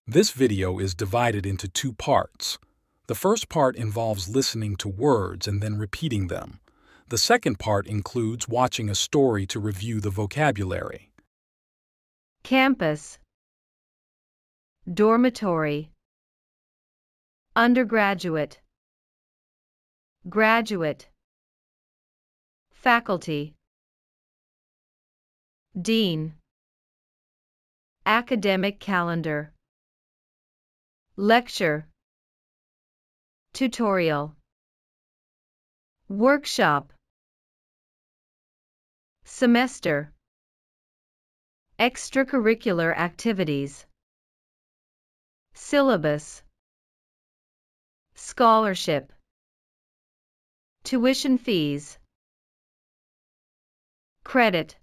This video is divided into two parts. The first part involves listening to words and then repeating them. The second part includes watching a story to review the vocabulary. Campus, dormitory, undergraduate, graduate, faculty, dean, academic calendar, lecture, tutorial, workshop, semester, extracurricular activities, syllabus, scholarship, tuition fees, credit,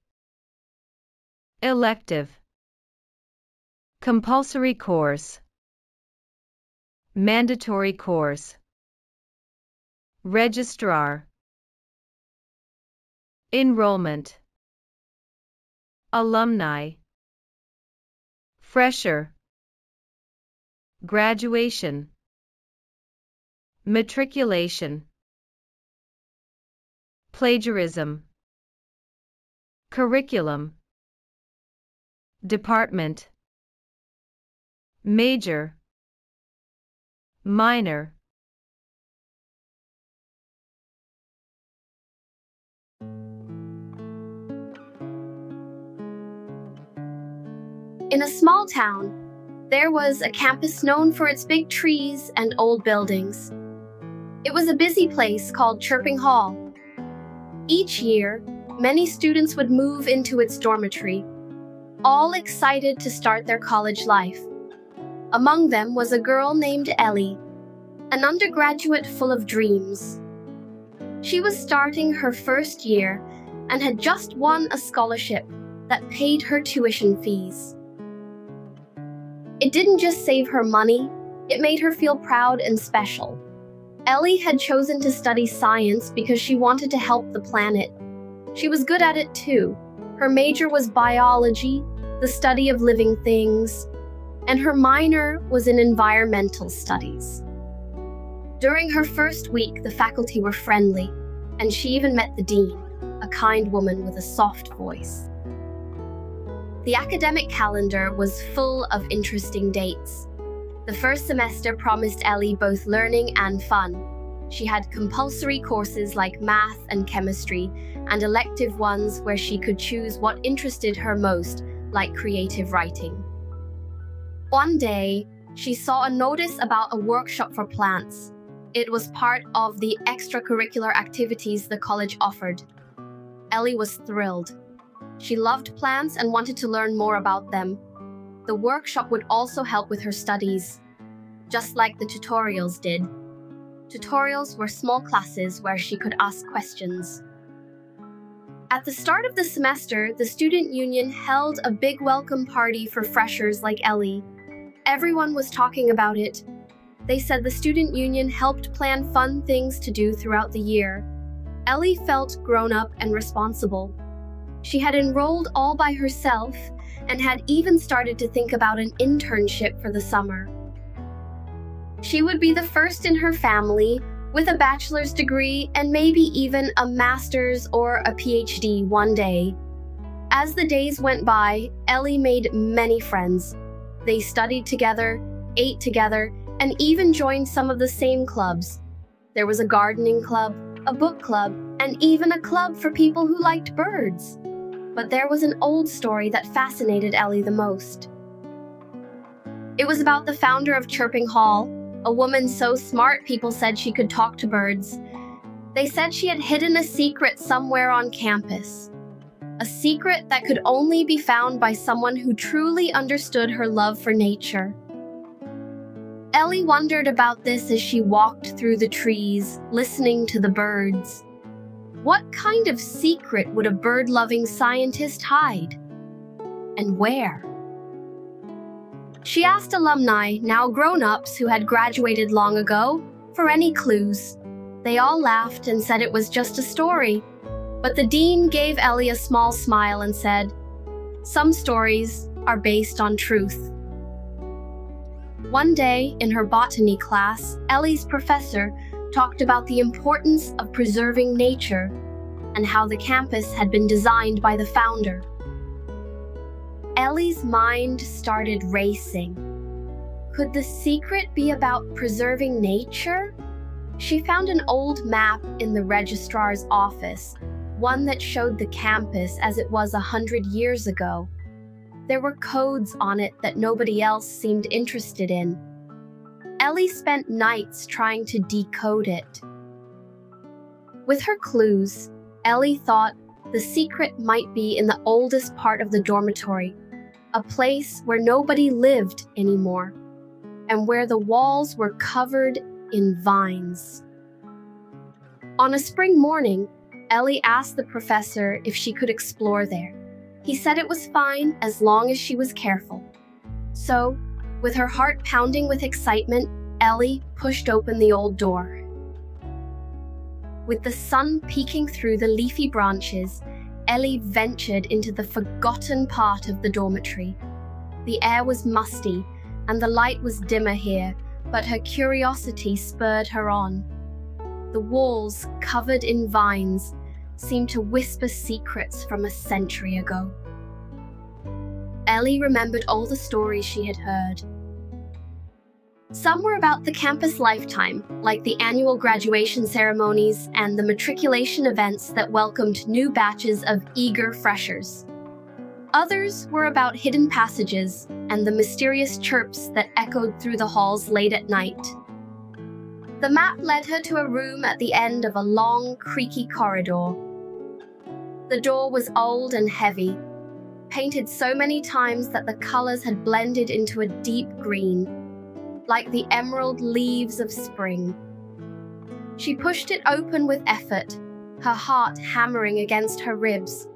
elective, compulsory course, mandatory course, registrar, enrollment, alumni, fresher, graduation, matriculation, plagiarism, curriculum, department, major, minor. In a small town, there was a campus known for its big trees and old buildings. It was a busy place called Chirping Hall. Each year, many students would move into its dormitory, all excited to start their college life. Among them was a girl named Ellie, an undergraduate full of dreams. She was starting her first year and had just won a scholarship that paid her tuition fees. It didn't just save her money, it made her feel proud and special. Ellie had chosen to study science because she wanted to help the planet. She was good at it too. Her major was biology, the study of living things, and her minor was in environmental studies. During her first week, the faculty were friendly, and she even met the dean, a kind woman with a soft voice. The academic calendar was full of interesting dates. The first semester promised Ellie both learning and fun. She had compulsory courses like math and chemistry, and elective ones where she could choose what interested her most, like creative writing. One day, she saw a notice about a workshop for plants. It was part of the extracurricular activities the college offered. Ellie was thrilled. She loved plants and wanted to learn more about them. The workshop would also help with her studies, just like the tutorials did. Tutorials were small classes where she could ask questions. At the start of the semester, the student union held a big welcome party for freshers like Ellie. Everyone was talking about it. They said the student union helped plan fun things to do throughout the year. Ellie felt grown up and responsible. She had enrolled all by herself and had even started to think about an internship for the summer. She would be the first in her family with a bachelor's degree and maybe even a master's or a PhD one day. As the days went by, Ellie made many friends. They studied together, ate together, and even joined some of the same clubs. There was a gardening club, a book club, and even a club for people who liked birds. But there was an old story that fascinated Ellie the most. It was about the founder of Chirping Hall, a woman so smart people said she could talk to birds. They said she had hidden a secret somewhere on campus. A secret that could only be found by someone who truly understood her love for nature. Ellie wondered about this as she walked through the trees, listening to the birds. What kind of secret would a bird-loving scientist hide? And where? She asked alumni, now grown-ups who had graduated long ago, for any clues. They all laughed and said it was just a story. But the dean gave Ellie a small smile and said, "Some stories are based on truth." One day, in her botany class, Ellie's professor talked about the importance of preserving nature and how the campus had been designed by the founder. Ellie's mind started racing. Could the secret be about preserving nature? She found an old map in the registrar's office, one that showed the campus as it was 100 years ago. There were codes on it that nobody else seemed interested in. Ellie spent nights trying to decode it. With her clues, Ellie thought the secret might be in the oldest part of the dormitory, a place where nobody lived anymore, and where the walls were covered in vines. On a spring morning, Ellie asked the professor if she could explore there. He said it was fine as long as she was careful. So, with her heart pounding with excitement, Ellie pushed open the old door. With the sun peeking through the leafy branches, Ellie ventured into the forgotten part of the dormitory. The air was musty, and the light was dimmer here, but her curiosity spurred her on. The walls, covered in vines, seemed to whisper secrets from a century ago. Ellie remembered all the stories she had heard. Some were about the campus lifetime, like the annual graduation ceremonies and the matriculation events that welcomed new batches of eager freshers. Others were about hidden passages and the mysterious chirps that echoed through the halls late at night. The map led her to a room at the end of a long, creaky corridor. The door was old and heavy, painted so many times that the colors had blended into a deep green, like the emerald leaves of spring. She pushed it open with effort, her heart hammering against her ribs.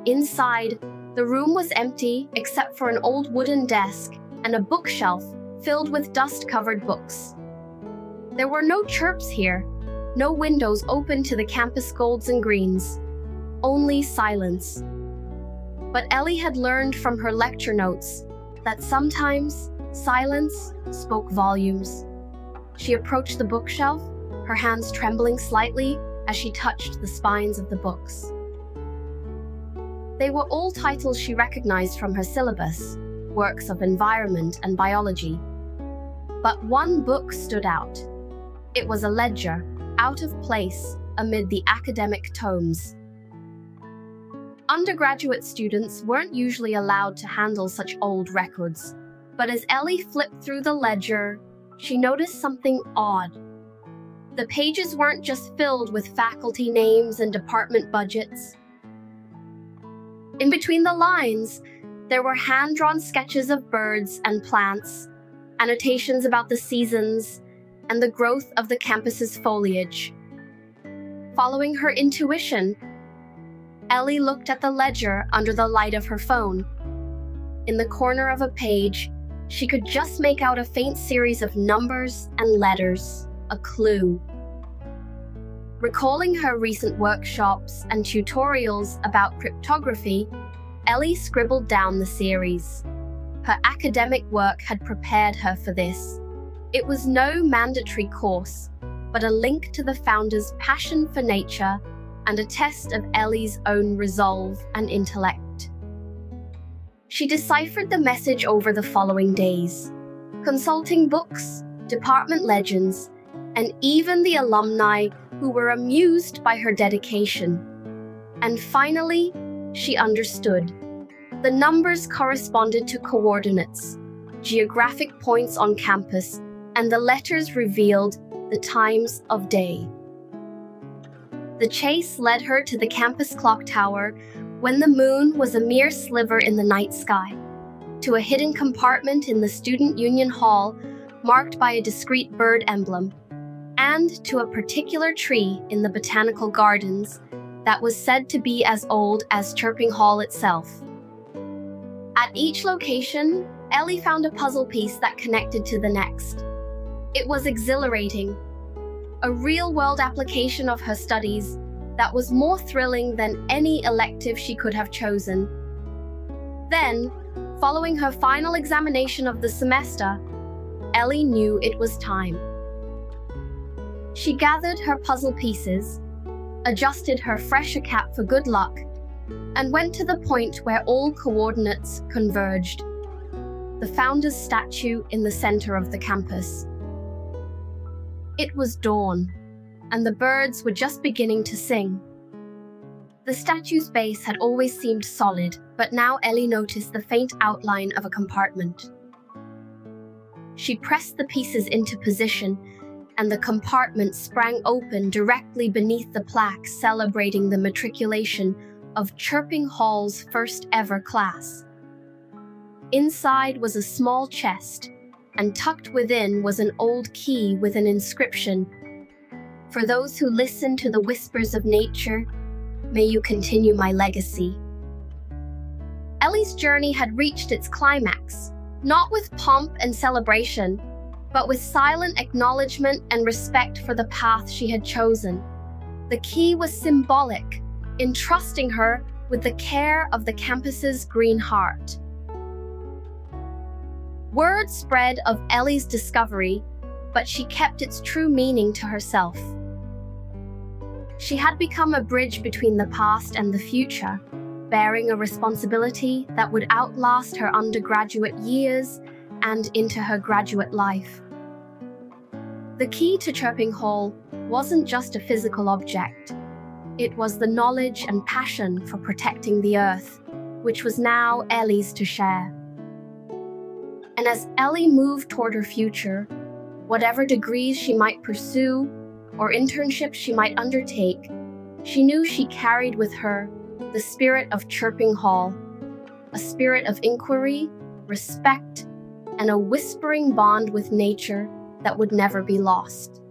Inside, the room was empty except for an old wooden desk and a bookshelf filled with dust-covered books. There were no chirps here, no windows open to the campus golds and greens, only silence. But Ellie had learned from her lecture notes that sometimes silence spoke volumes. She approached the bookshelf, her hands trembling slightly as she touched the spines of the books. They were all titles she recognized from her syllabus, works of environment and biology. But one book stood out. It was a ledger, out of place amid the academic tomes. Undergraduate students weren't usually allowed to handle such old records, but as Ellie flipped through the ledger, she noticed something odd. The pages weren't just filled with faculty names and department budgets. In between the lines, there were hand-drawn sketches of birds and plants, annotations about the seasons, and the growth of the campus's foliage. Following her intuition, Ellie looked at the ledger under the light of her phone. In the corner of a page, she could just make out a faint series of numbers and letters, a clue. Recalling her recent workshops and tutorials about cryptography, Ellie scribbled down the series. Her academic work had prepared her for this. It was no mandatory course, but a link to the founder's passion for nature and a test of Ellie's own resolve and intellect. She deciphered the message over the following days, consulting books, department legends, and even the alumni who were amused by her dedication. And finally, she understood. The numbers corresponded to coordinates, geographic points on campus, and the letters revealed the times of day. The chase led her to the campus clock tower when the moon was a mere sliver in the night sky, to a hidden compartment in the Student Union Hall marked by a discreet bird emblem, and to a particular tree in the Botanical Gardens that was said to be as old as Chirping Hall itself. At each location, Ellie found a puzzle piece that connected to the next. It was exhilarating, a real-world application of her studies that was more thrilling than any elective she could have chosen. Then, Following her final examination of the semester, Ellie knew it was time. She gathered her puzzle pieces, adjusted her fresher cap for good luck, and went to the point where all coordinates converged: the founder's statue in the center of the campus. It was dawn, and the birds were just beginning to sing. The statue's base had always seemed solid, but now Ellie noticed the faint outline of a compartment. She pressed the pieces into position, and the compartment sprang open directly beneath the plaque celebrating the matriculation of Chirping Hall's first ever class. Inside was a small chest, and tucked within was an old key with an inscription: "For those who listen to the whispers of nature, may you continue my legacy." Ellie's journey had reached its climax, not with pomp and celebration, but with silent acknowledgement and respect for the path she had chosen. The key was symbolic, entrusting her with the care of the campus's green heart. Word spread of Ellie's discovery, but she kept its true meaning to herself. She had become a bridge between the past and the future, bearing a responsibility that would outlast her undergraduate years and into her graduate life. The key to Chirping Hall wasn't just a physical object. It was the knowledge and passion for protecting the earth, which was now Ellie's to share. And as Ellie moved toward her future, whatever degrees she might pursue or internships she might undertake, she knew she carried with her the spirit of Chirping Hall, a spirit of inquiry, respect, and a whispering bond with nature that would never be lost.